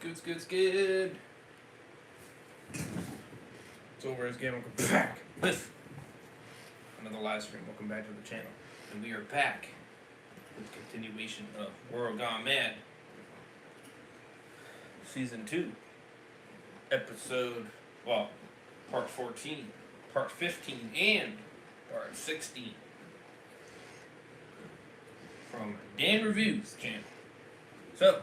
It's good. It's over as Game. Welcome back with another live stream. Welcome back to the channel. And we are back with continuation of World Gone Mad. Season 2. Part 14, Part 15, and Part 16. From Dan Reviews channel. So,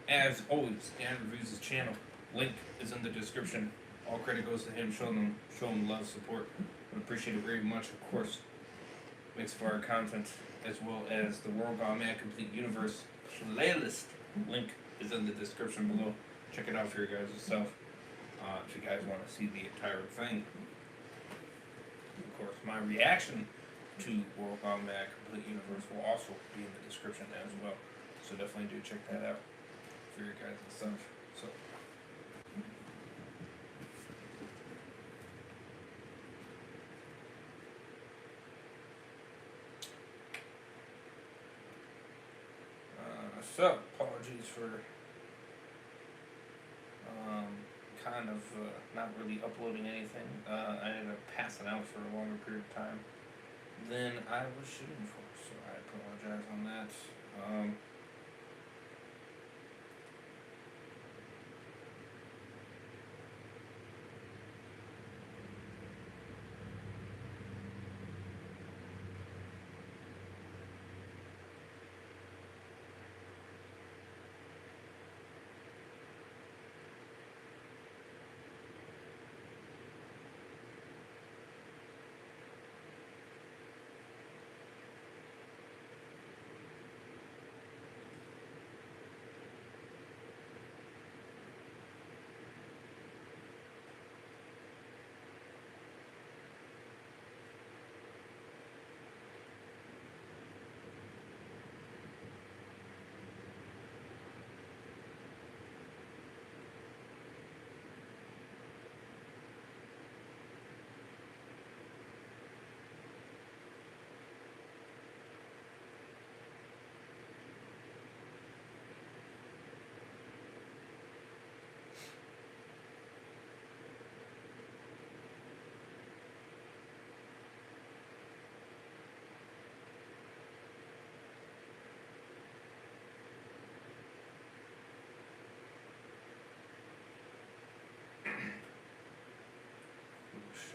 as always, Dan Reviews' channel. Link is in the description. All credit goes to him. Show him love, support. Would appreciate it very much, of course. Makes for our content, as well as the World Gone Mad Complete Universe playlist. Link is in the description below. Check it out for you guys yourself. If you guys want to see the entire thing. Of course, my reaction to World Gone Mad Complete Universe will also be in the description as well. So definitely do check that out for your guys and stuff. So. Apologies for kind of not really uploading anything. I ended up passing out for a longer period of time than I was shooting for, so I apologize on that.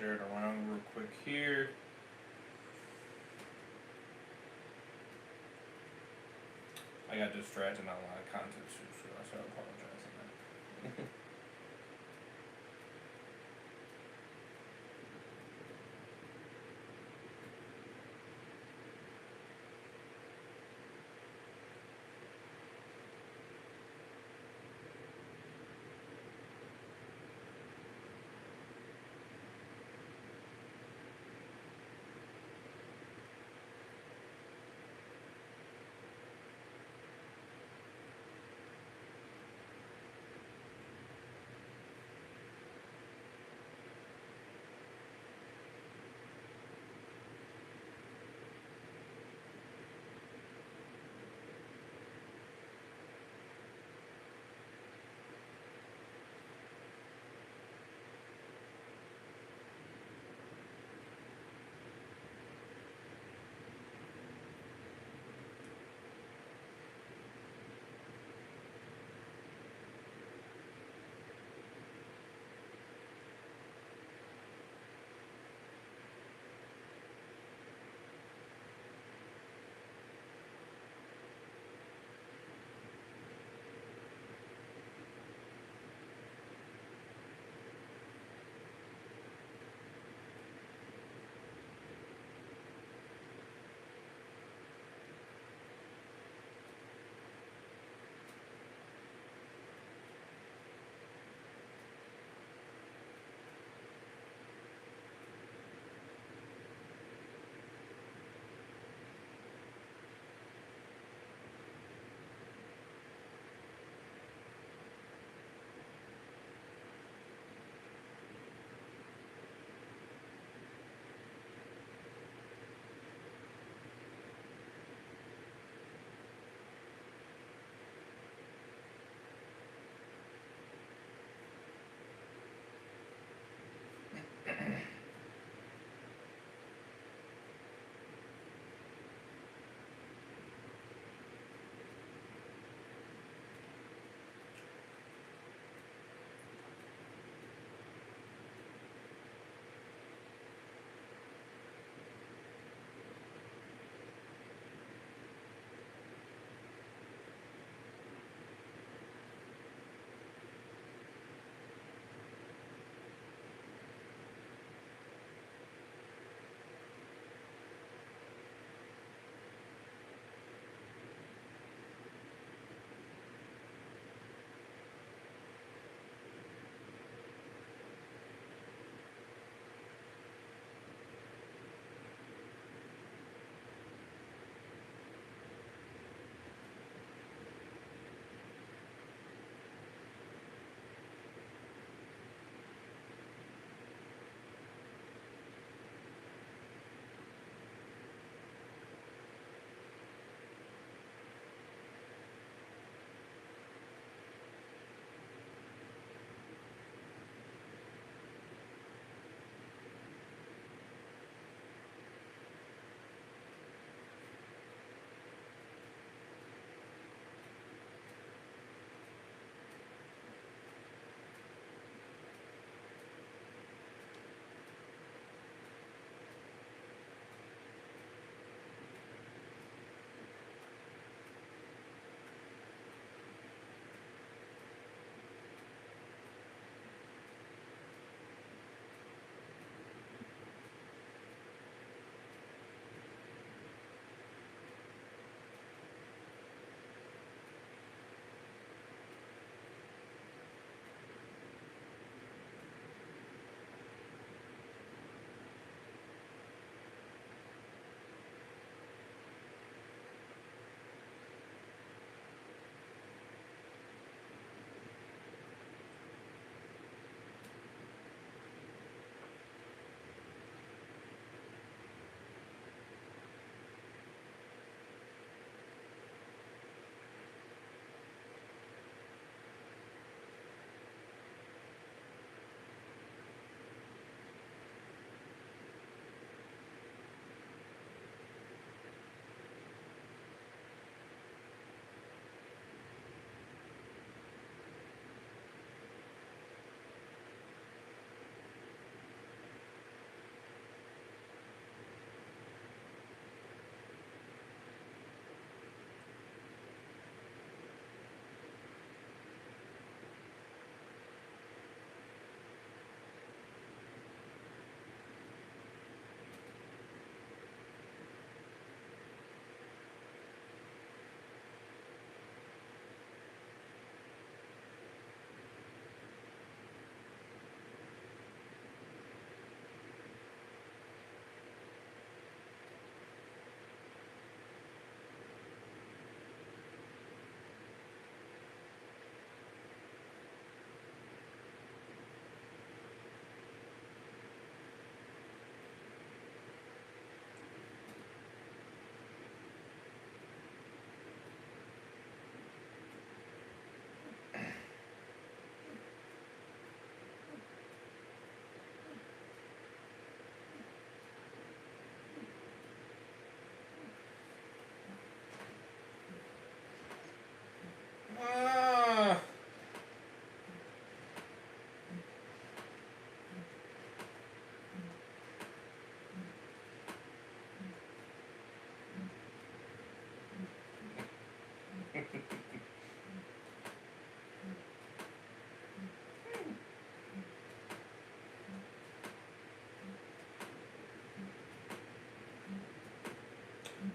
Share it around real quick here. I got distracted on a lot of content shoots, so I apologize on that.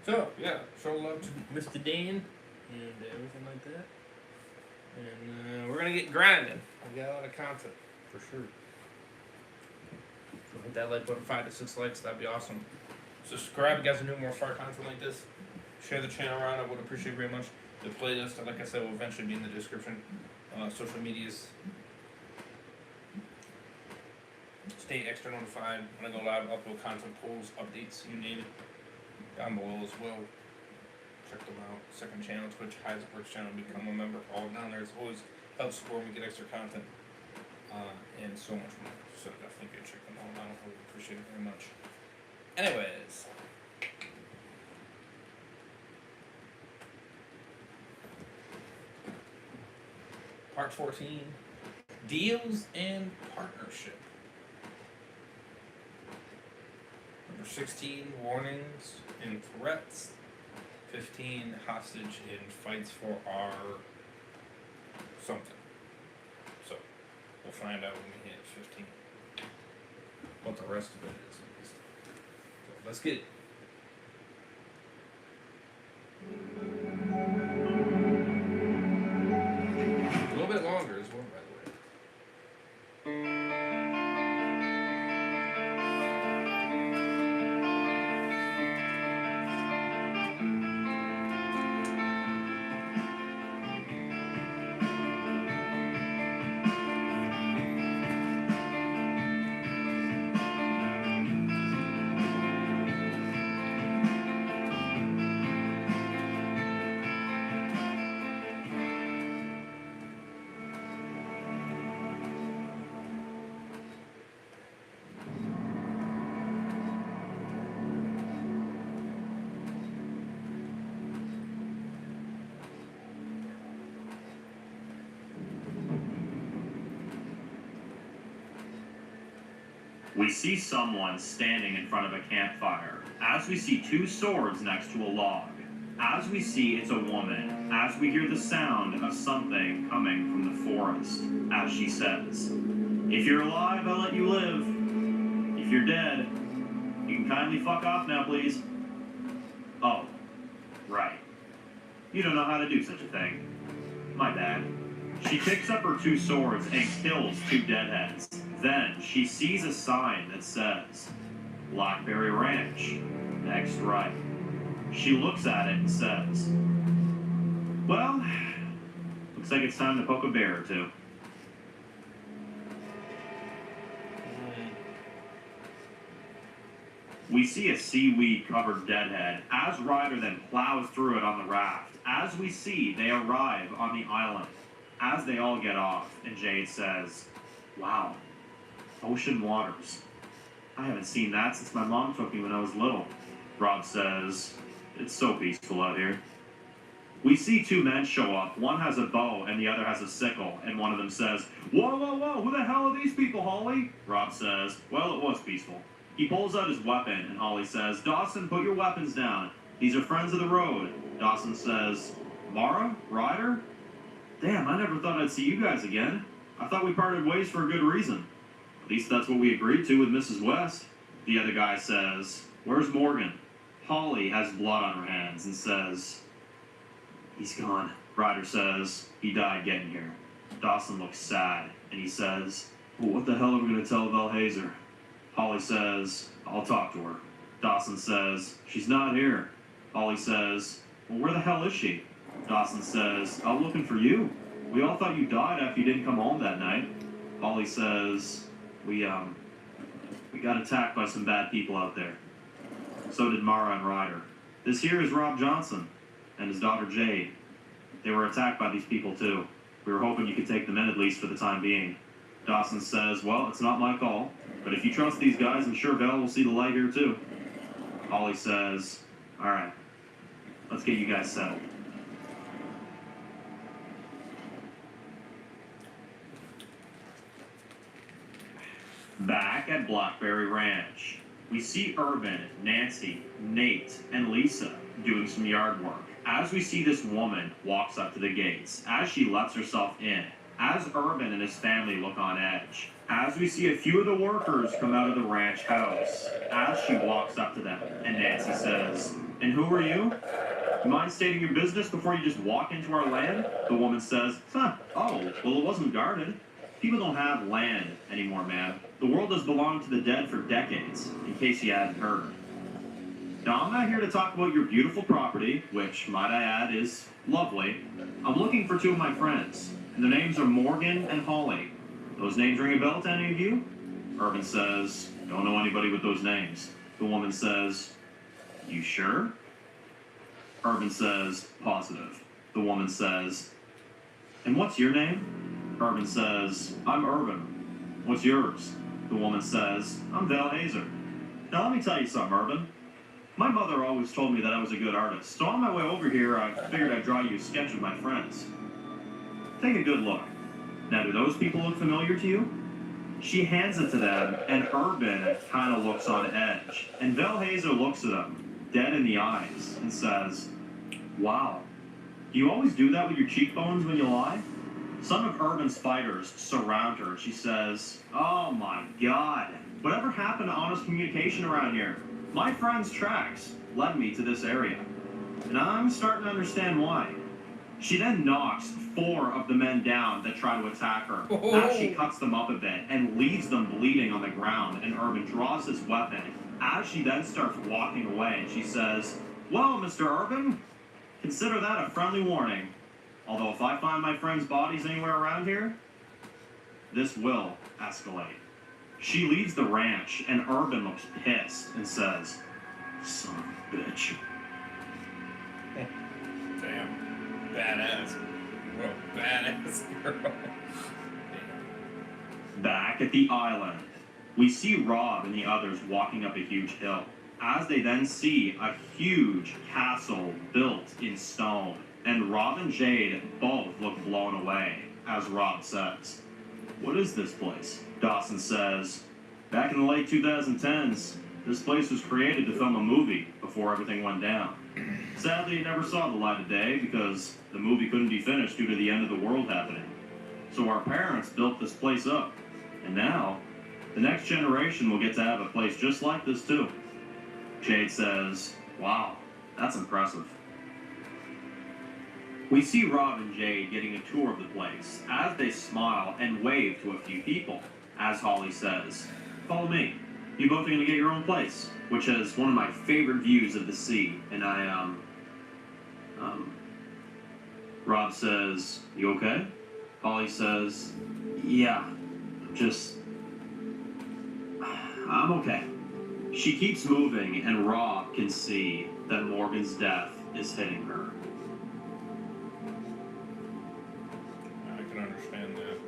So, yeah, show love to Mr. Dan and everything like that. And we're going to get grinding. We got a lot of content, for sure. So hit that like button, 5 to 6 likes, that'd be awesome. Subscribe if you guys are new, more fire content like this. Share the channel around, I would appreciate it very much. The playlist, like I said, will eventually be in the description. Social medias. Stay extra notified when I go live, upload content, polls, updates, you name it. Down below as well. Check them out. Second channel, Twitch, Heisenberg's channel, become a member. All down there. It's always helps support me, get extra content, and so much more. So definitely go check them all out. I would appreciate it very much. Anyways. Part 14. Deals and partnership. Number 16, warnings and threats. 15, hostage and fights for our something. So, we'll find out when we hit 15. What the rest of it is, at least. So, let's get it. A little bit longer as well, by the way. We see someone standing in front of a campfire, as we see 2 swords next to a log, as we see it's a woman, as we hear the sound of something coming from the forest, as she says, "If you're alive, I'll let you live. If you're dead, you can kindly fuck off now, please." Oh, right. You don't know how to do such a thing. My bad. She picks up her 2 swords and kills 2 deadheads. Then she sees a sign that says, Blackberry Ranch, next right. She looks at it and says, "Well, looks like it's time to poke a bear or 2. We see a seaweed-covered deadhead as Ryder then plows through it on the raft. As we see, they arrive on the island. As they all get off, and Jade says, "Wow. Ocean waters. I haven't seen that since my mom took me when I was little." Rob says, "It's so peaceful out here." We see 2 men show up. One has a bow and the other has a sickle, and one of them says, "Whoa, whoa, whoa, who the hell are these people, Holly?" Rob says, "Well, it was peaceful." He pulls out his weapon, and Holly says, "Dawson, put your weapons down. These are friends of the road." Dawson says, "Mara? Ryder? Damn, I never thought I'd see you guys again. I thought we parted ways for a good reason. At least that's what we agreed to with Mrs. West." The other guy says, "Where's Morgan?" Holly has blood on her hands and says, "He's gone." Ryder says, "He died getting here." Dawson looks sad, and he says, "Well, what the hell are we going to tell Val Hazer?" Holly says, "I'll talk to her." Dawson says, "She's not here." Holly says, "Well, where the hell is she?" Dawson says, "Out looking for you. We all thought you died after you didn't come home that night." Holly says, We got attacked by some bad people out there. So did Mara and Ryder. This here is Rob Johnson and his daughter Jade. They were attacked by these people too. We were hoping you could take them in at least for the time being." Dawson says, "Well, it's not my call, but if you trust these guys, I'm sure Val will see the light here too." Holly says, "All right, let's get you guys settled." Back at Blackberry Ranch, we see Urban, Nancy, Nate, and Lisa doing some yard work. As we see this woman walks up to the gates, as she lets herself in, as Urban and his family look on edge, as we see a few of the workers come out of the ranch house, as she walks up to them, and Nancy says, "And who are you? You mind stating your business before you just walk into our land?" The woman says, "Huh, oh, well, it wasn't guarded. People don't have land anymore, ma'am. The world has belonged to the dead for decades, in case you hadn't heard. Now, I'm not here to talk about your beautiful property, which, might I add, is lovely. I'm looking for two of my friends, and their names are Morgan and Holly. Those names ring a bell to any of you?" Urban says, "Don't know anybody with those names." The woman says, "You sure?" Urban says, "Positive." The woman says, "And what's your name?" Urban says, "I'm Urban. What's yours?" The woman says, "I'm Val Hazer. Now let me tell you something, Urban. My mother always told me that I was a good artist, so on my way over here, I figured I'd draw you a sketch of my friends. Take a good look. Now, do those people look familiar to you?" She hands it to them, and Urban kind of looks on edge. And Val Hazer looks at him, dead in the eyes, and says, "Wow. Do you always do that with your cheekbones when you lie?" Some of Urban's fighters surround her. She says, "Oh my God. Whatever happened to honest communication around here? My friend's tracks led me to this area, and I'm starting to understand why." She then knocks 4 of the men down that try to attack her, as she cuts them up a bit and leaves them bleeding on the ground, and Urban draws his weapon. As she then starts walking away, she says, "Well, Mr. Urban, consider that a friendly warning. Although if I find my friends' bodies anywhere around here, this will escalate." She leaves the ranch, and Urban looks pissed and says, "Son of a bitch." Damn. Badass. What a badass girl. Back at the island, we see Rob and the others walking up a huge hill, as they then see a huge castle built in stone. And Rob and Jade both look blown away, as Rob says, "What is this place?" Dawson says, "Back in the late 2010s, this place was created to film a movie before everything went down. Sadly, it never saw the light of day because the movie couldn't be finished due to the end of the world happening. So our parents built this place up, and now the next generation will get to have a place just like this too." Jade says, "Wow, that's impressive." We see Rob and Jade getting a tour of the place as they smile and wave to a few people. As Holly says, "Follow me. You both are going to get your own place," which is one of my favorite views of the sea. And Rob says, "You okay?" Holly says, "Yeah, I'm okay." She keeps moving, and Rob can see that Morgan's death is hitting her. I can understand that.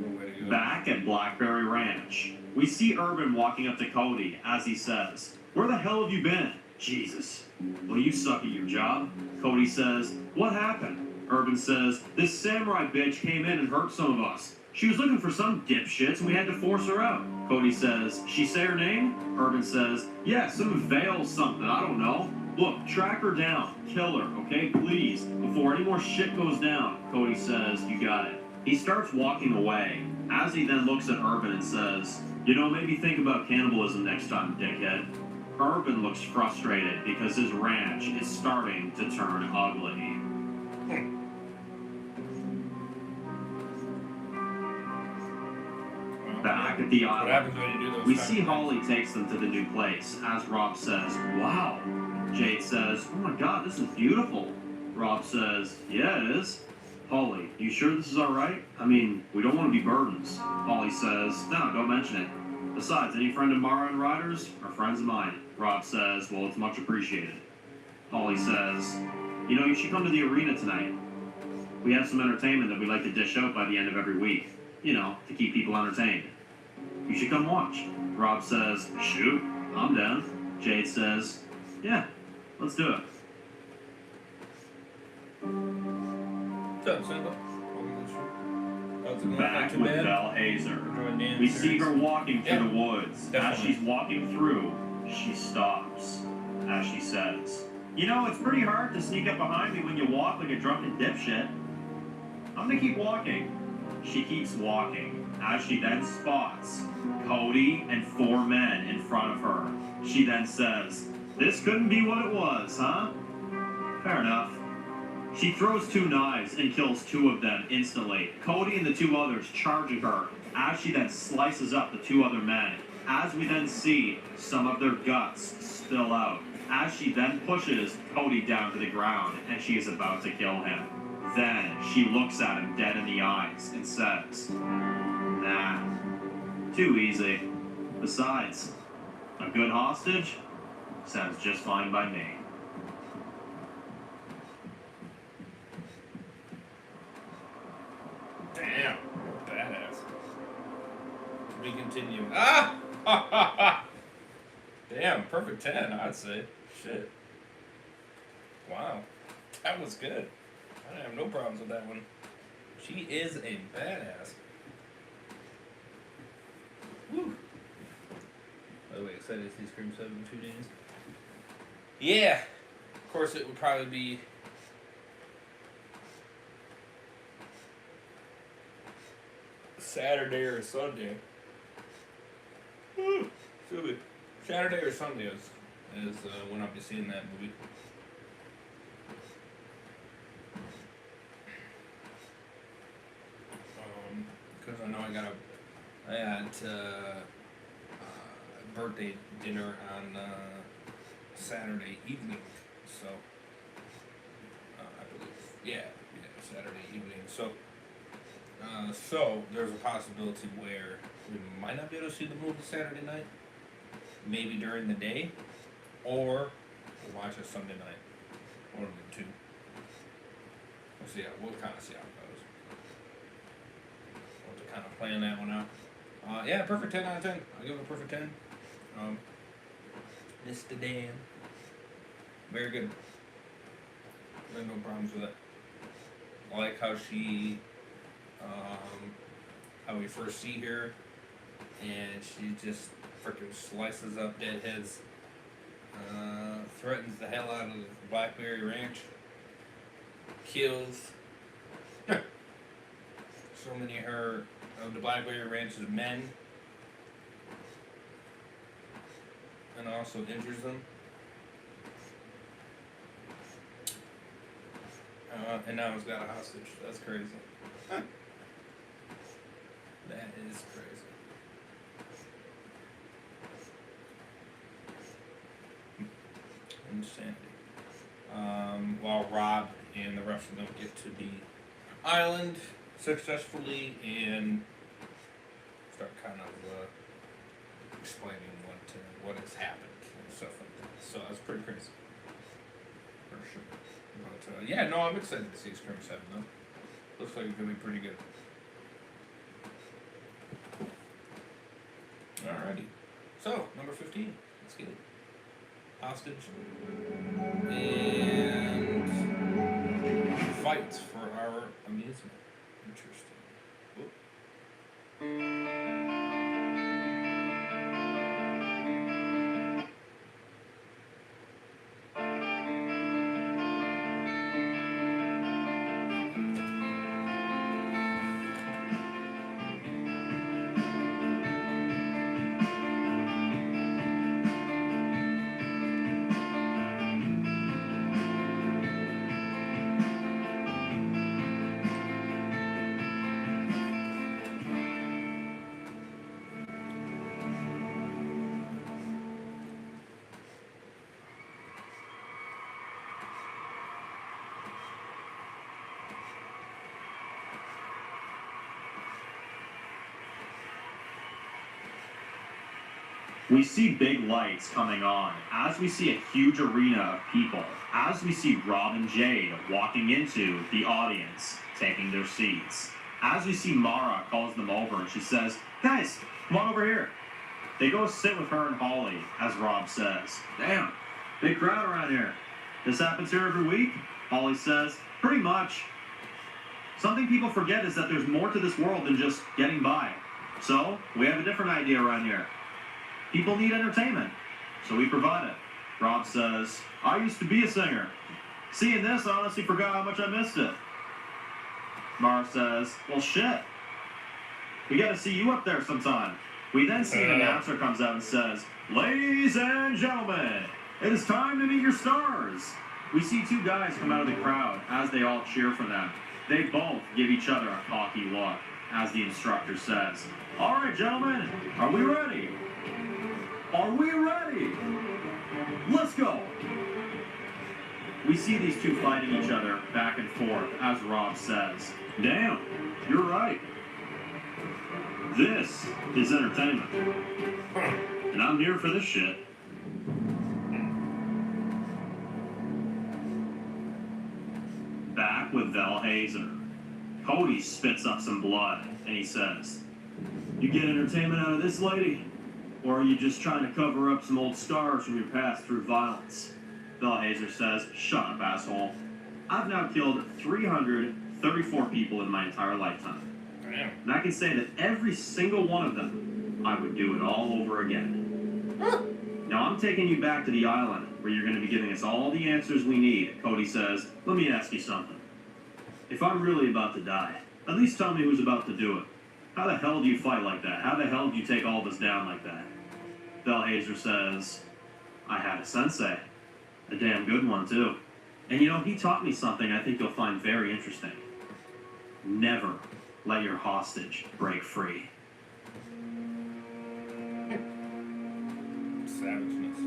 No way to go. Back at Blackberry Ranch, we see Urban walking up to Cody as he says, "Where the hell have you been?" "Jesus. Well, you suck at your job." Cody says, "What happened?" Urban says, "This samurai bitch came in and hurt some of us. She was looking for some dipshits and we had to force her out." Cody says, "She say her name?" Urban says, "Yeah, some Vale something, I don't know. Look, track her down. Kill her, okay? Please, before any more shit goes down." Cody says, "You got it." He starts walking away, as he then looks at Urban and says, "You know, maybe think about cannibalism next time, dickhead." Urban looks frustrated because his ranch is starting to turn ugly. Back at the What island, happens when you do those we kind see of Holly takes them to the new place, as Rob says, "Wow." Jade says, "Oh my God, this is beautiful." Rob says, "Yeah, it is." Holly, "You sure this is alright? I mean, we don't want to be burdens." Holly says, "No, don't mention it. Besides, any friend of Mara and Ryder's are friends of mine." Rob says, "Well, it's much appreciated." Holly says, "You know, you should come to the arena tonight. We have some entertainment that we like to dish out by the end of every week. You know, to keep people entertained. You should come watch." Rob says, "Shoot, I'm down." Jade says, "Yeah, let's do it." What's up, Simba? How's it going? Back Not too with bad? Belle Hazer. Enjoying the We see series. her walking through Yeah, the woods. As definitely. she's walking through, she stops. As she says, "You know, it's pretty hard to sneak up behind me when you walk like a drunken dipshit." I'm gonna keep walking. She keeps walking, as she then spots Cody and 4 men in front of her. She then says, "This couldn't be what it was, huh?" Fair enough. She throws 2 knives and kills 2 of them instantly. Cody and the 2 others charging her as she then slices up the 2 other men. As we then see some of their guts spill out. As she then pushes Cody down to the ground and she is about to kill him. Then she looks at him dead in the eyes and says, "Nah, too easy. Besides, a good hostage sounds just fine by me." Damn, badass. To be continued. Ah! Ha ha ha! Damn, perfect 10, I'd say. Shit. Wow. That was good. I have no problems with that one. She is a badass. Woo. By the way, excited to see Scream 7 in 2 days. Yeah. Of course, it would probably be Saturday or Sunday. Woo. Excuse me. Saturday or Sunday is when I'll be seeing that movie. Because I know I had birthday dinner on Saturday evening, so I believe, yeah, Saturday evening. So there's a possibility where we might not be able to see the movie Saturday night, maybe during the day, or we'll watch it Sunday night, one of the two. We'll see. We'll kind of see how it goes. We'll have to kind of plan that one out. Yeah, perfect 10 out of 10. I'll give it a perfect 10. Mr. Dan. Very good. I have no problems with it. I like how she, how we first see her, and she just freaking slices up deadheads, threatens the hell out of the Blackberry Ranch, kills so many of the Blackberry Ranch's men, and also injures them. And now he's got a hostage. That's crazy. That is crazy. Insanity. While Rob and the rest of them get to the island successfully and start kind of explaining what has happened and stuff like that. So that's pretty crazy. For sure. But yeah, no, I'm excited to see Scream 7 though. Looks like it's gonna be pretty good. Alrighty. So, number 15. Let's get it. Hostage. And fights for our amusement. Interesting. Whoop. We see big lights coming on, as we see a huge arena of people, as we see Rob and Jade walking into the audience, taking their seats. As we see Mara calls them over and she says, "Guys, come on over here." They go sit with her and Holly, as Rob says, "Damn, big crowd around here. This happens here every week?" Holly says, "Pretty much. Something people forget is that there's more to this world than just getting by. So, we have a different idea around here. People need entertainment, so we provide it." Rob says, "I used to be a singer. Seeing this, I honestly forgot how much I missed it." Mara says, well, shit. We gotta see you up there sometime. We then see an announcer comes out and says, ladies and gentlemen, it is time to meet your stars. We see two guys come out of the crowd as they all cheer for them. They both give each other a cocky look as the instructor says, all right, gentlemen, are we ready? Are we ready? Let's go. We see these two fighting each other back and forth as Rob says, damn, you're right. This is entertainment. And I'm here for this shit. Back with Val Hazer. Cody spits up some blood and he says, you get entertainment out of this lady? Or are you just trying to cover up some old scars from your past through violence? Val Hazer says, shut up, asshole. I've now killed 334 people in my entire lifetime. Damn. And I can say that every single one of them, I would do it all over again. Now I'm taking you back to the island where you're going to be giving us all the answers we need. Cody says, let me ask you something. If I'm really about to die, at least tell me who's about to do it. How the hell do you fight like that? How the hell do you take all of us down like that? Val Hazer says, I had a sensei. A damn good one, too. And you know, he taught me something I think you'll find very interesting. Never let your hostage break free. Savageness.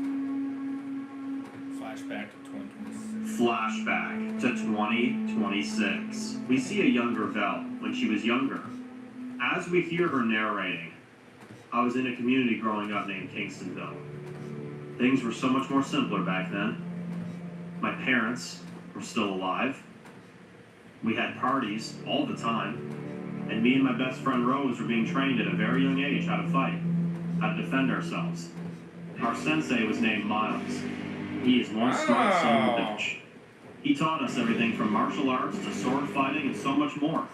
Flashback to 2026. Flashback to 2026. We see a younger Val when she was younger. As we hear her narrating, I was in a community growing up named Kingstonville. Things were so much more simpler back then. My parents were still alive. We had parties all the time. And me and my best friend Rose were being trained at a very young age how to fight, how to defend ourselves. Our sensei was named Miles. He is one smart son of a bitch. He taught us everything from martial arts to sword fighting and so much more.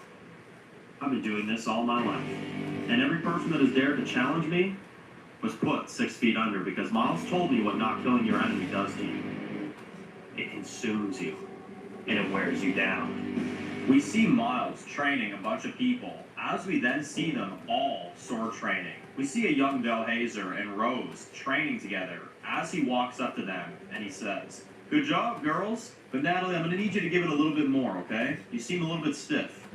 I've been doing this all my life. And every person that has dared to challenge me was put 6 feet under because Miles told me what not killing your enemy does to you. It consumes you, and it wears you down. We see Miles training a bunch of people as we then see them all sword training. We see a young Val Hazer and Rose training together as he walks up to them and he says, good job, girls, but Natalie, I'm going to need you to give it a little bit more, okay? You seem a little bit stiff.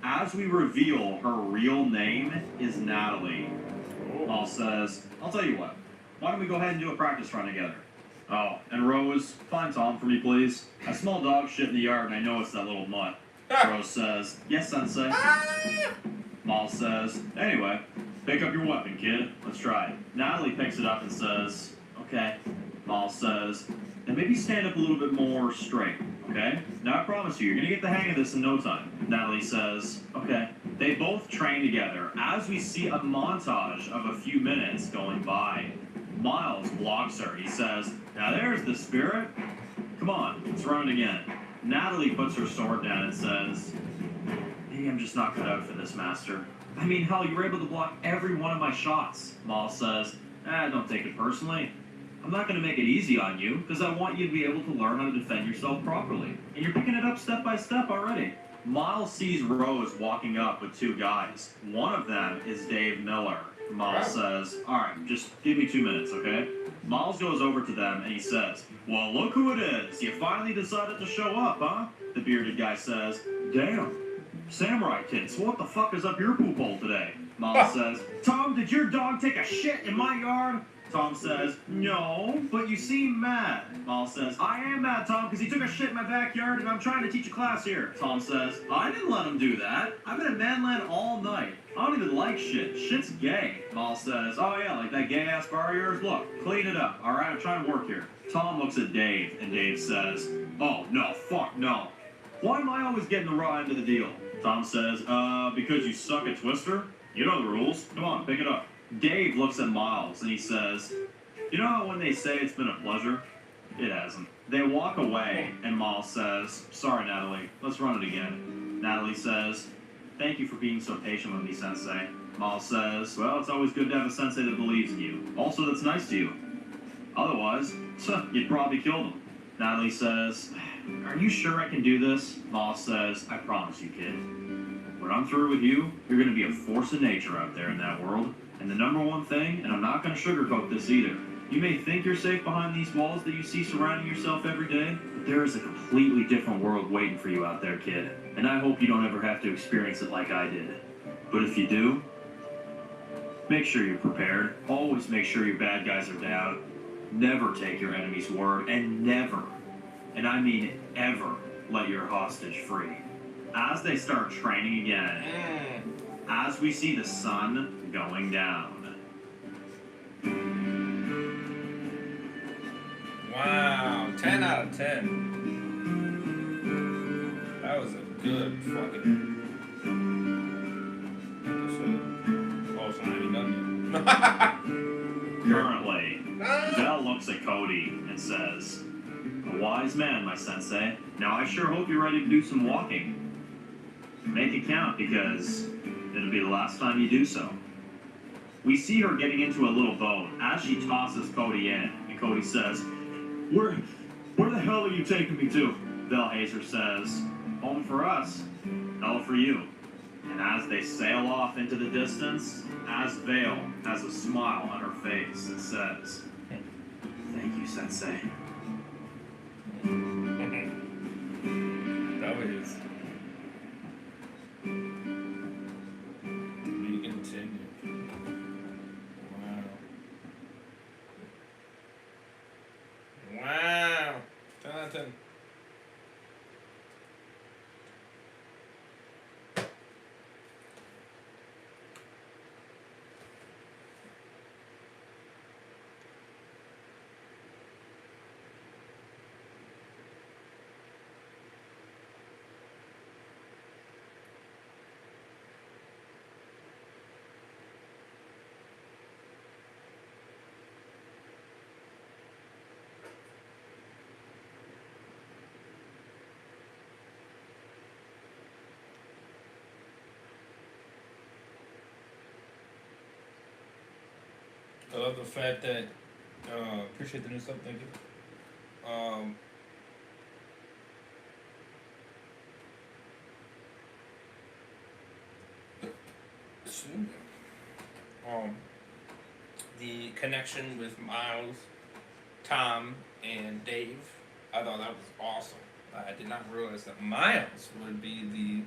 As we reveal her real name is Natalie, Miles says, I'll tell you what, why don't we go ahead and do a practice run together? Oh, and Rose, find Tom for me, please. I smell dog shit in the yard and I know it's that little mutt. Rose says, yes, sensei. Miles says, anyway, pick up your weapon, kid. Let's try it. Natalie picks it up and says, okay. Miles says, and maybe stand up a little bit more straight, okay? Now I promise you, you're gonna get the hang of this in no time. Natalie says, okay. They both train together as we see a montage of a few minutes going by. Miles blocks her. He says, now there's the spirit. Come on, let's run it again. Natalie puts her sword down and says, maybe I'm just not cut out for this, master. I mean, hell, you were able to block every one of my shots. Miles says, don't take it personally. I'm not going to make it easy on you, because I want you to be able to learn how to defend yourself properly. And you're picking it up step by step already. Miles sees Rose walking up with two guys. One of them is Dave Miller. Miles says, all right, just give me 2 minutes, okay? Miles goes over to them and he says, well, look who it is. You finally decided to show up, huh? The bearded guy says, damn, Samurai Kid, so what the fuck is up your poop hole today? Miles says, Tom, did your dog take a shit in my yard? Tom says, no, but you seem mad. Miles says, I am mad, Tom, because he took a shit in my backyard and I'm trying to teach a class here. Tom says, I didn't let him do that. I've been at Manland all night. I don't even like shit. Shit's gay. Miles says, oh yeah, like that gay-ass bar of yours? Look, clean it up, alright? I'm trying to work here. Tom looks at Dave, and Dave says, oh, no, fuck no. Why am I always getting the raw end of the deal? Tom says, because you suck at Twister? You know the rules. Come on, pick it up. Dave looks at Miles and he says, you know how when they say it's been a pleasure? It hasn't. They walk away and Miles says, sorry, Natalie, let's run it again. Natalie says, thank you for being so patient with me, Sensei. Miles says, well, it's always good to have a Sensei that believes in you. Also, that's nice to you. Otherwise, you'd probably killed him. Natalie says, are you sure I can do this? Miles says, I promise you, kid. When I'm through with you, you're going to be a force of nature out there in that world. And the number one thing, and I'm not going to sugarcoat this either, you may think you're safe behind these walls that you see surrounding yourself every day, but there is a completely different world waiting for you out there, kid. And I hope you don't ever have to experience it like I did. But if you do, make sure you're prepared. Always make sure your bad guys are down. Never take your enemy's word, and never, and I mean ever, let your hostage free. As they start training again, as we see the sun going down. Wow, 10 out of 10. That was a good fucking episode. Oh, it's not even done yet. Currently, Vel looks at Cody and says, "A wise man, my sensei. Now I sure hope you're ready to do some walking. Make it count, because it'll be the last time you do so." We see her getting into a little boat as she tosses Cody in, and Cody says, Where the hell are you taking me to?" Vel Hazer says, "Home for us, hell for you." And as they sail off into the distance, Asvale has a smile on her face and says, "Thank you, Sensei." That was. We continue. Wow. Wow. 10 out of 10. I love the fact that appreciate the new stuff, thank you. Excuse me. The connection with Miles, Tom, and Dave, I thought that was awesome. I did not realize that Miles would be the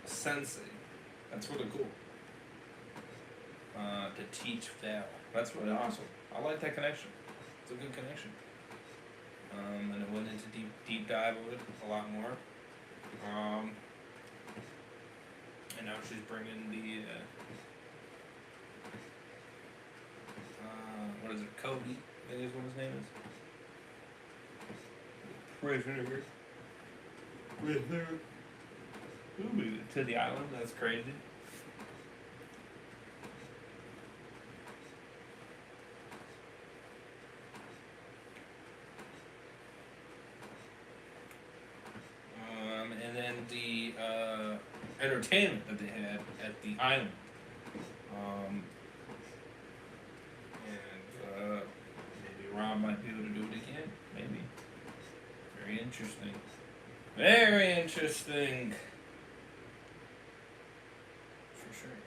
sensei. That's really cool. To teach Val. That's really awesome. I like that connection. It's a good connection. And it went into deep dive of it a lot more. And now she's bringing the what is it, Cody? I think is what his name is. Prisoner. Ooh, to the island. That's crazy. And then the entertainment that they had at the island. And maybe Rob might be able to do it again. Maybe. Very interesting. Very interesting. For sure.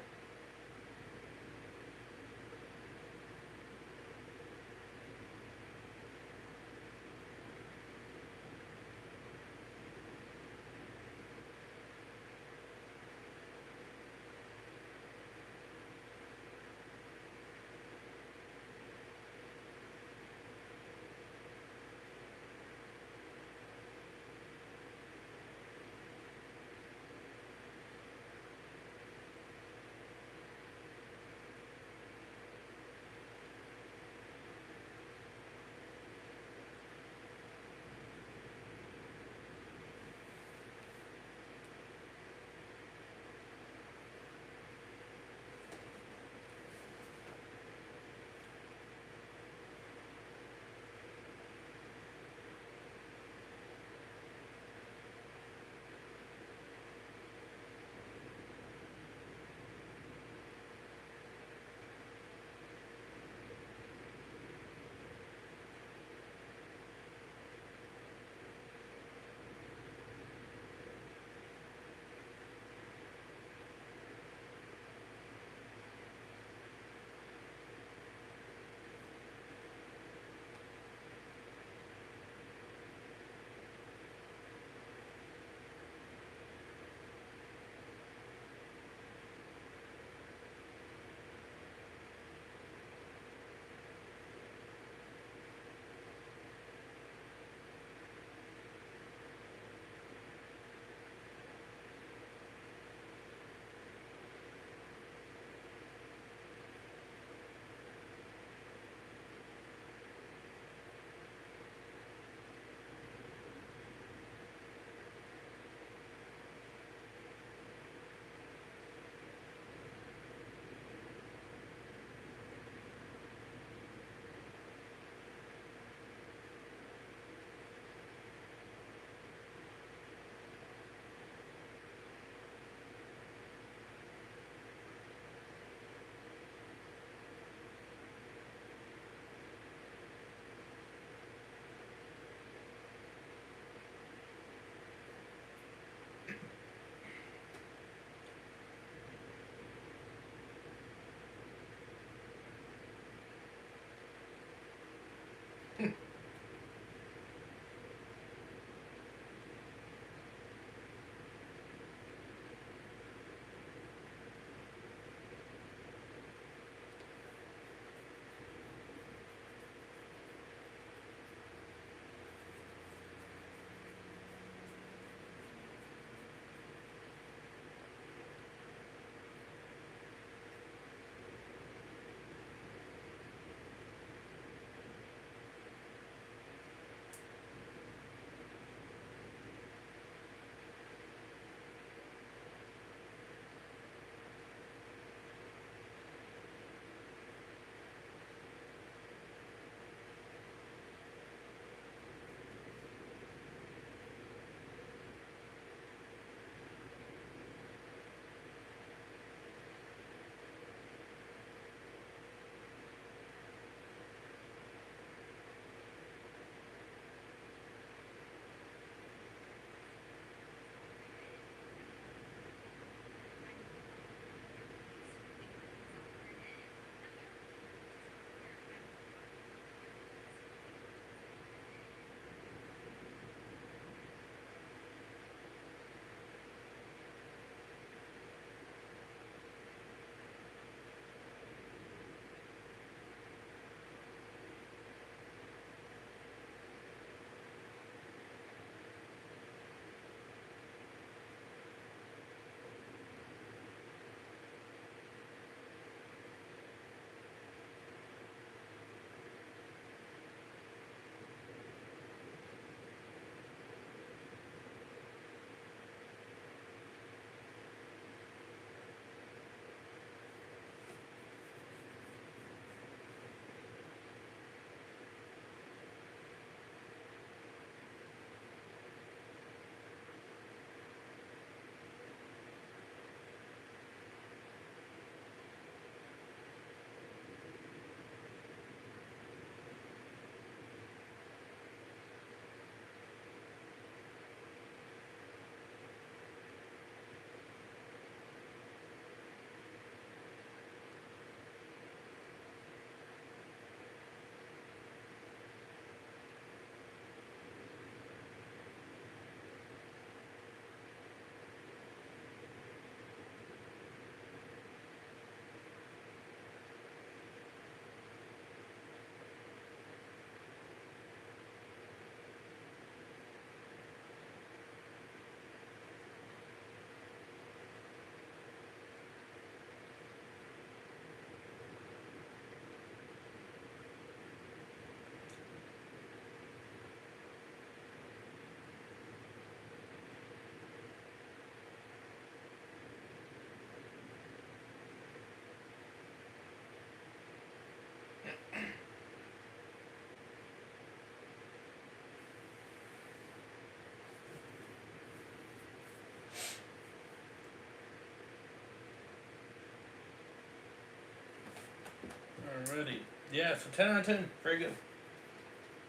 Alrighty. Yeah, so 10 out of 10. Very good.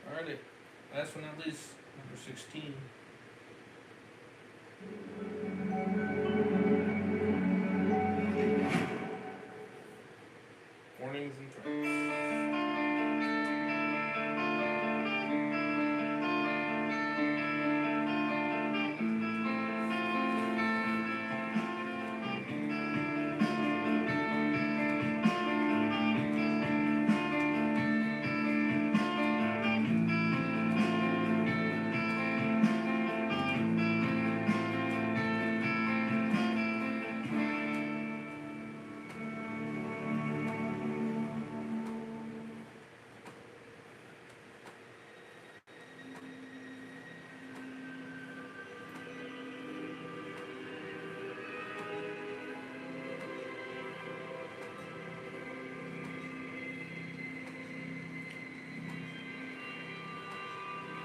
Alrighty. Last but not least, number 16. Warnings and threats.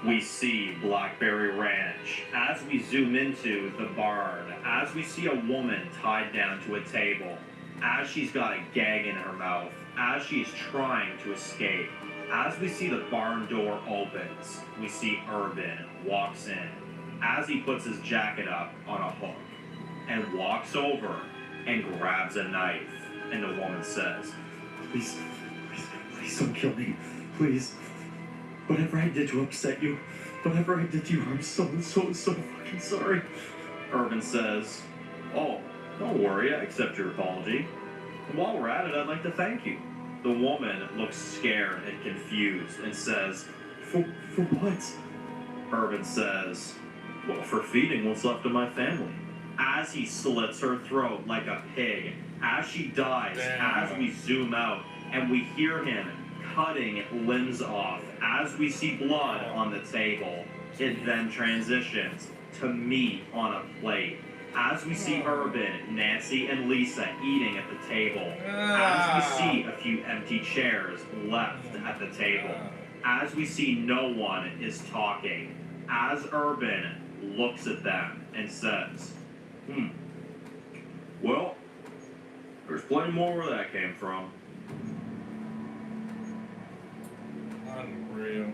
We see Blackberry Ranch as we zoom into the barn, as we see a woman tied down to a table, as she's got a gag in her mouth, as she's trying to escape. As we see the barn door opens, we see Urban walks in as he puts his jacket up on a hook and walks over and grabs a knife. And the woman says, "Please, please don't kill me. Please. Whatever I did to upset you, whatever I did to you, I'm so fucking sorry." Urban says, "Oh, don't worry, I accept your apology. And while we're at it, I'd like to thank you." The woman looks scared and confused and says, For what?" Urban says, "Well, for feeding what's left of my family." As he slits her throat like a pig, as she dies, as we zoom out and we hear him cutting limbs off, as we see blood on the table, it then transitions to meat on a plate. As we see Urban, Nancy, and Lisa eating at the table. As we see a few empty chairs left at the table. As we see no one is talking. As Urban looks at them and says, "Well, there's plenty more where that came from." Unreal.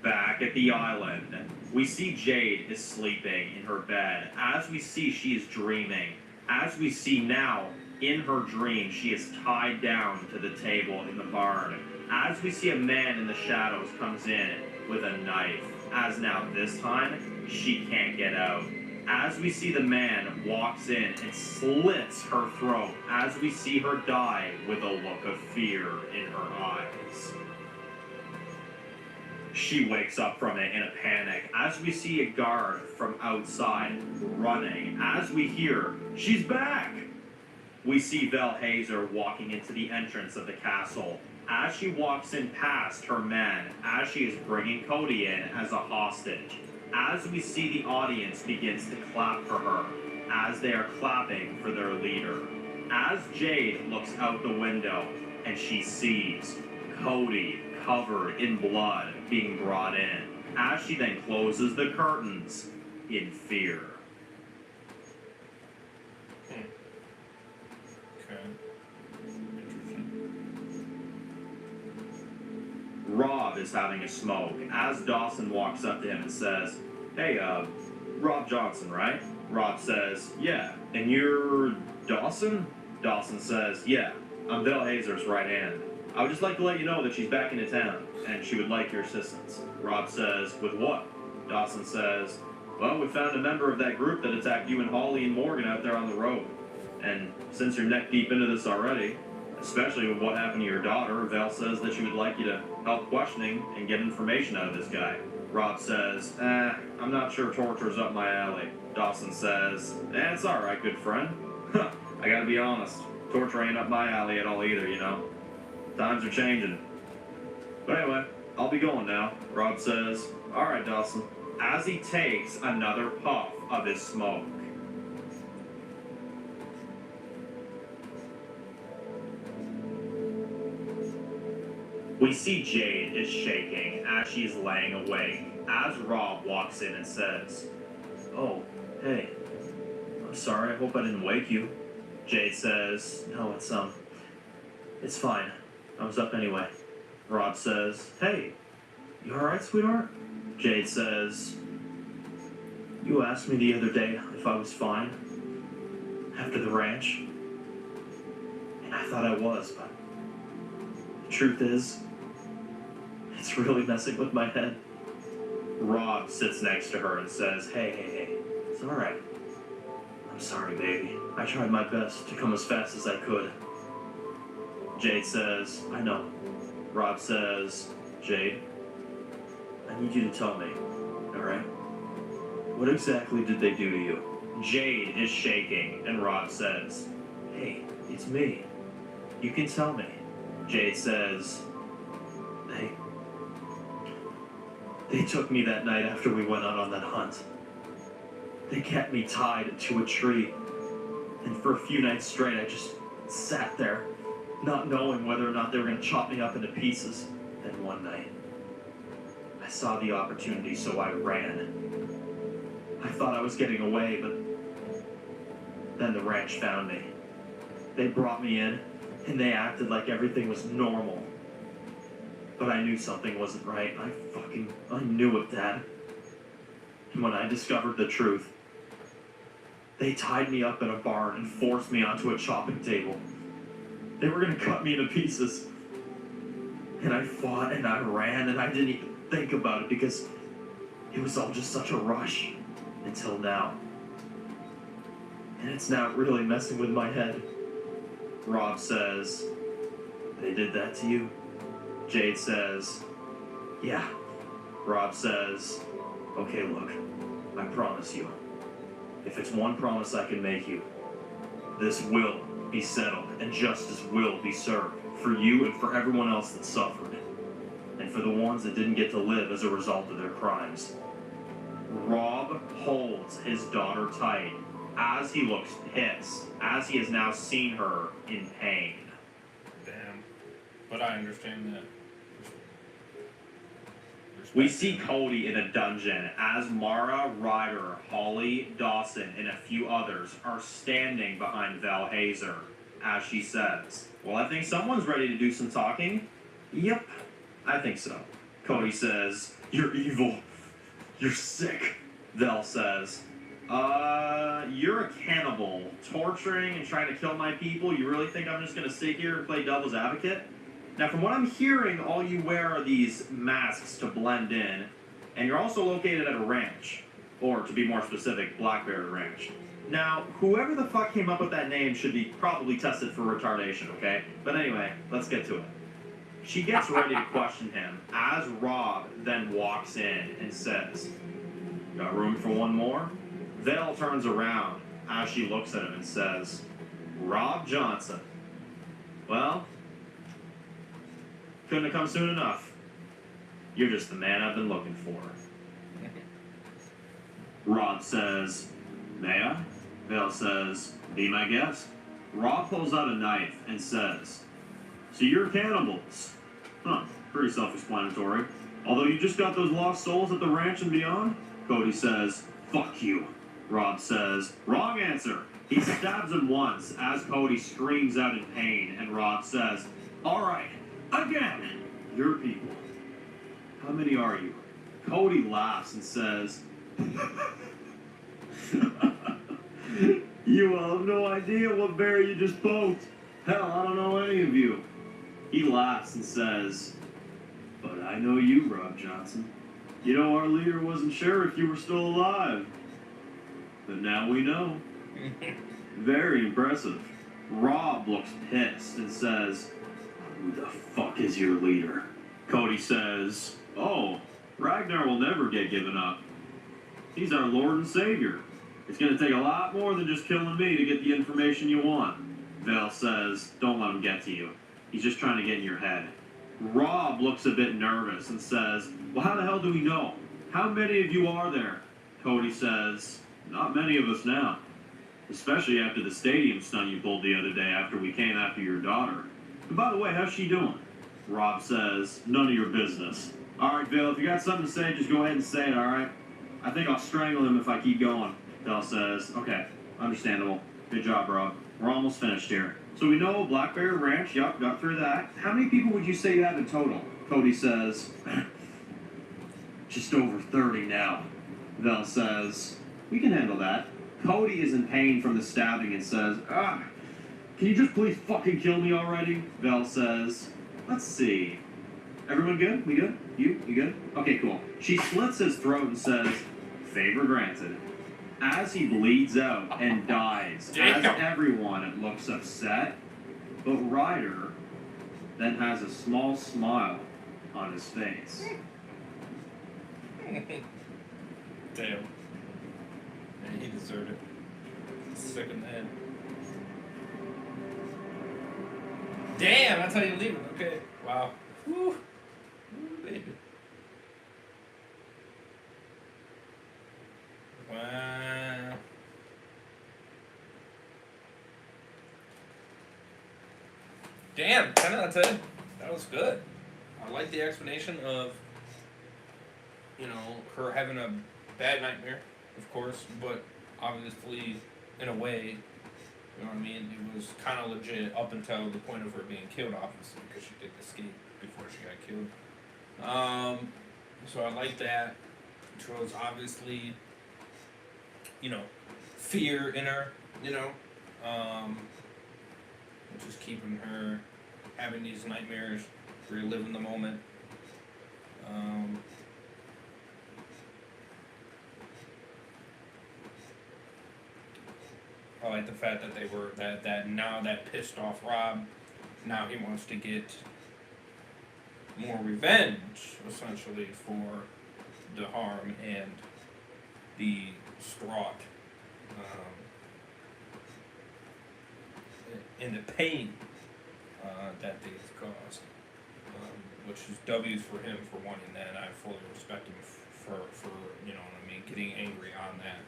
Back at the island, we see Jade is sleeping in her bed. As we see she is dreaming. As we see now, in her dream, she is tied down to the table in the barn. As we see a man in the shadows comes in with a knife. As now this time, she can't get out. As we see the man walks in and slits her throat. As we see her die with a look of fear in her eyes. She wakes up from it in a panic as we see a guard from outside running. As we hear, "She's back!" We see Vel Hazer walking into the entrance of the castle. As she walks in past her men, as she is bringing Cody in as a hostage. As we see the audience begins to clap for her, as they are clapping for their leader. As Jade looks out the window and she sees Cody covered in blood being brought in, as she then closes the curtains in fear. Okay. Interesting. Rob is having a smoke as Dawson walks up to him and says, "Hey, Rob Johnson, right?" Rob says, "Yeah." "And you're Dawson?" Dawson says, "Yeah, I'm Vel Hazer's right hand. I would just like to let you know that she's back into town, and she would like your assistance." Rob says, "With what?" Dawson says, "Well, we found a member of that group that attacked you and Holly and Morgan out there on the road. And since you're neck deep into this already, especially with what happened to your daughter, Val says that she would like you to help questioning and get information out of this guy." Rob says, "I'm not sure torture's up my alley." Dawson says, "It's alright, good friend." I gotta be honest, torture ain't up my alley at all either, you know. Times are changing. But anyway, I'll be going now. Rob says, "Alright, Dawson." As he takes another puff of his smoke. We see Jade is shaking as she's laying awake, as Rob walks in and says, "Oh, hey, I'm sorry. I hope I didn't wake you. Jade says, no, it's fine. I was up anyway. Rob says, hey, you alright, sweetheart? Jade says, you asked me the other day if I was fine after the ranch, and I thought I was, but the truth is, it's really messing with my head. Rob sits next to her and says, hey, it's alright. I'm sorry, baby. I tried my best to come as fast as I could. Jade says, I know. Rob says, Jade, I need you to tell me, alright? What exactly did they do to you? Jade is shaking, and Rob says, hey, it's me. You can tell me. Jade says, They took me that night after we went out on that hunt. They kept me tied to a tree, and for a few nights straight I just sat there, not knowing whether or not they were going to chop me up into pieces. Then one night, I saw the opportunity, so I ran. I thought I was getting away, but then the ranch found me. They brought me in, and they acted like everything was normal. But I knew something wasn't right. I knew it, Dad. And when I discovered the truth, they tied me up in a barn and forced me onto a chopping table. They were going to cut me into pieces. And I fought and I ran and I didn't even think about it because it was all just such a rush until now. And it's now really messing with my head. Rob says, they did that to you? Jade says, yeah. Rob says, okay, look, I promise you, if it's one promise I can make you, this will be settled and justice will be served for you and for everyone else that suffered, and for the ones that didn't get to live as a result of their crimes. Rob holds his daughter tight as he looks pissed, as he has now seen her in pain. Damn. But I understand that. We see Cody in a dungeon as Mara, Ryder, Holly, Dawson, and a few others are standing behind Val Hazer as she says, well, I think someone's ready to do some talking. Yep, I think so. Cody says, you're evil. You're sick. Val says, you're a cannibal, torturing and trying to kill my people. You really think I'm just going to sit here and play devil's advocate? Now, from what I'm hearing, all you wear are these masks to blend in, and you're also located at a ranch, or to be more specific, Blackberry Ranch. Now, whoever the fuck came up with that name should be probably tested for retardation, okay? But anyway, let's get to it. She gets ready to question him as Rob then walks in and says, got room for one more? Vale turns around as she looks at him and says, Rob Johnson. Well, couldn't have come soon enough. You're just the man I've been looking for. Rob says, may I? Vale says, be my guest. Rob pulls out a knife and says, so you're cannibals. Huh, pretty self-explanatory. Although you just got those lost souls at the ranch and beyond? Cody says, fuck you. Rob says, wrong answer. He stabs him once as Cody screams out in pain, and Rob says, all right, again, your people. How many are you? Cody laughs and says, you all have no idea what bear you just poked. Hell, I don't know any of you. He laughs and says, but I know you, Rob Johnson. You know, our leader wasn't sure if you were still alive. But now we know. Very impressive. Rob looks pissed and says, who the fuck is your leader? Cody says, oh, Ragnar will never get given up. He's our Lord and Savior. It's going to take a lot more than just killing me to get the information you want. Val says, don't let him get to you. He's just trying to get in your head. Rob looks a bit nervous and says, well, how the hell do we know? How many of you are there? Cody says, not many of us now. Especially after the stadium stunt you pulled the other day after we came after your daughter. And by the way, how's she doing? Rob says, none of your business. All right, Bill, if you got something to say, just go ahead and say it, all right? I think I'll strangle him if I keep going. Bill says, okay, Understandable. Good job, bro. We're almost finished here. So we know Black Bear Ranch, yup, got through that. How many people would you say you have in total? Cody says, just over 30 now. Vel says, we can handle that. Cody is in pain from the stabbing and says, can you just please fucking kill me already? Vel says, let's see. Everyone good? We good? You good? Okay, cool. She slits his throat and says, favor granted. As he bleeds out and dies, as everyone looks upset, but Ryder then has a small smile on his face. Damn. Man, he deserved it. Sick in the head. Damn, that's how you leave it. Okay. Wow. Woo. Woo, baby. Wow. Damn, 10 out of 10. That was good. I like the explanation of, her having a bad nightmare, of course, but obviously, in a way, you know what I mean? It was kind of legit up until the point of her being killed, obviously, because she did escape before she got killed. So I like that. Which was obviously, fear in her, which is keeping her having these nightmares, reliving the moment. I like the fact that they were that now that pissed off Rob, now he wants to get more revenge, essentially, for the harm and the distraught and the pain that they have caused, which is W's for him for wanting that, and I fully respect him for getting angry on that.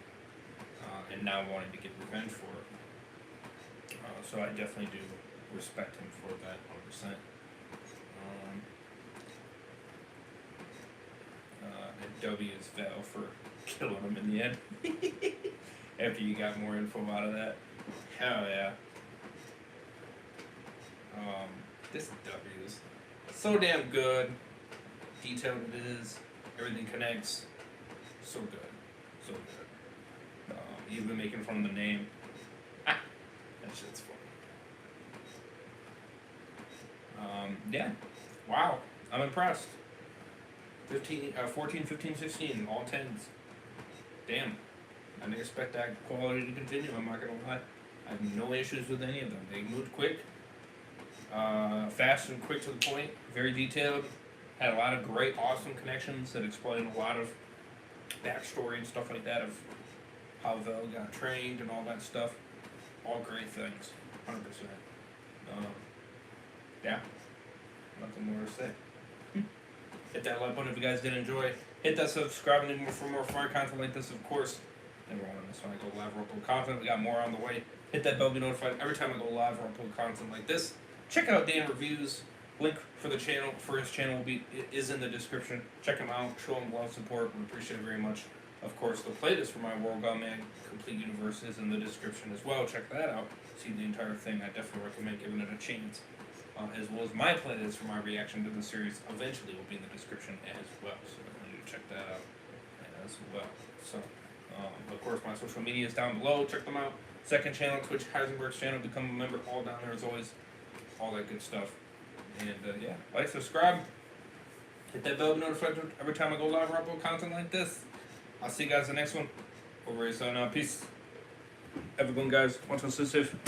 And now wanting to get revenge for it. So I definitely do respect him for that 100%. And W is Val for killing him in the end. After you got more info out of that. Hell yeah. This W is so damn good. Detailed it is. Everything connects. So good. So good. Even making fun of the name. That shit's funny. Yeah. Wow. I'm impressed. 14, 15, 16, all 10s. Damn. I didn't expect that quality to continue, I'm not gonna lie. I have no issues with any of them. They moved quick. Fast and quick to the point. Very detailed. Had a lot of great, awesome connections that explain a lot of backstory and stuff like that of how Vel got trained and all that stuff. All great things. 100%. Yeah. Nothing more to say. Hit that like button if you guys did enjoy. Hit that subscribe button for more fire content like this, of course. Never want to miss when I go live or upload content. We got more on the way. Hit that bell to be notified every time I go live or upload content like this. Check out Dan Reviews. Link for the channel, for his channel, is in the description. Check him out. Show him love, support. We appreciate it very much. Of course, the playlist for my World Gun Man Complete Universe is in the description as well. Check that out. See the entire thing. I definitely recommend giving it a chance. As well as my playlist for my reaction to the series eventually will be in the description as well. So I need to check that out as well. So, of course, my social media is down below. Check them out. Second channel, Twitch, Heisenberg's channel. Become a member. All down there as always. All that good stuff. And yeah, like, subscribe. Hit that bell to be notified every time I go live or upload content like this. I'll see you guys in the next one. Over here, signing out. Peace. Have a good one, guys. One, two, 6, 7.